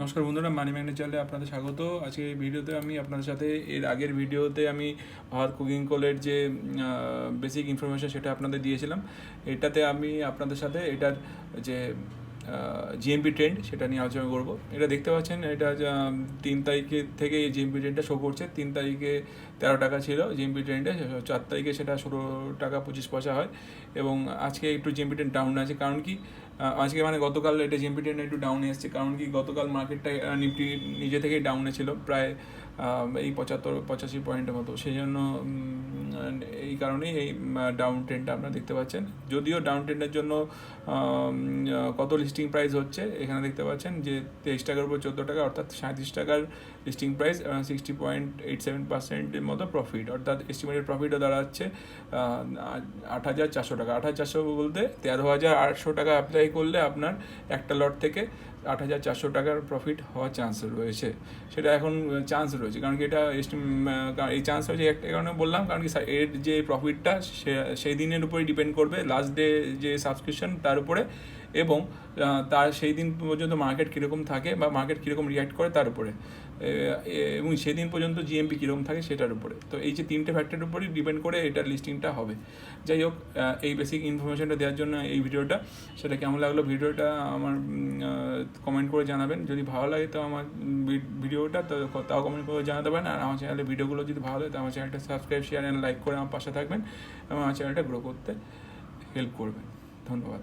নমস্কার বন্ধুরা, money magnet চ্যানেলে আপনাদের স্বাগত। আজকে এই ভিডিওতে আমি আপনাদের সাথে এর আগের ভিডিওতে আমি ভারত কুকিং কোলের যে বেসিক ইনফরমেশন সেটা আপনাদের দিয়েছিলাম। এটাতে আমি আপনাদের সাথে এটার যে জিএমপি ট্রেন্ড সেটা নিয়ে আলোচনা করব। এটা দেখতে পাচ্ছেন, এটা 3 তারিখে থেকে এই জিএমপি ট্রেন্ডটা শো করছে। 3 তারিখে 13 টাকা ছিল জিএমপি ট্রেন্ডে, 4 তারিখে সেটা 16 টাকা 25 পয়সা হয় এবং আজকে একটু জিএমপি ট্রেন্ড ডাউন আছে। কারণ কি, আজকে মানে গতকাল এটা জিএমপি ট্রেন্ড একটু ডাউনে এসছে। কারণ কি, গতকাল মার্কেটটা নিফটি নিজে থেকেই ডাউনে ছিল প্রায় এই 75-85 পয়েন্টের মতো। সেই জন্য এই কারণেই এই ডাউন ট্রেন্ডটা আপনারা দেখতে পাচ্ছেন। যদিও ডাউন ট্রেন্ডের জন্য কত লিস্টিং প্রাইস হচ্ছে এখানে দেখতে পাচ্ছেন যে 23 টাকার উপর 14 টাকা, অর্থাৎ 37 টাকার লিস্টিং প্রাইস, 60.87% মতো প্রফিট, অর্থাৎ এস্টিমেটেড প্রফিটও দাঁড়াচ্ছে 8,400 টাকা। 8,400 বলতে 13,800 টাকা অ্যাপ্লাই করলে আপনার একটা লট থেকে 8,400 টাকার প্রফিট হওয়ার চান্স রয়েছে। সেটা এখন চান্স রয়েছে, কারণ কি এটা এই চান্স রয়েছে একটা কারণে বললাম, কারণ কি এর যে প্রফিটটা সেই দিনের উপরে ডিপেন্ড করবে, লাস্ট ডে যে সাবস্ক্রিপশন তার উপরে, এবং তার সেই দিন পর্যন্ত মার্কেট কীরকম থাকে বা মার্কেট কীরকম রিয়াক্ট করে তার উপরে, এবং সেদিন পর্যন্ত জিএমপি কীরকম থাকে সেটার উপরে। তো এই যে 3টে ফ্যাক্টরের উপরই ডিপেন্ড করে এটার লিস্টিংটা হবে। যাই হোক, এই বেসিক ইনফরমেশনটা দেওয়ার জন্য এই ভিডিওটা। সেটা কেমন লাগলো ভিডিওটা আমার কমেন্ট করে জানাবেন। যদি ভালো লাগে তো আমার ভিডিওটা তো তাও কমেন্ট করে জানাতে পারেন। আর আমার চ্যানেলের ভিডিওগুলো যদি ভালো লাগে তো আমার চ্যানেলটা সাবস্ক্রাইব, শেয়ার অ্যান্ড লাইক করে আমার পাশে থাকবেন এবং আমার চ্যানেলটা গ্রো করতে হেল্প করবেন। ধন্যবাদ।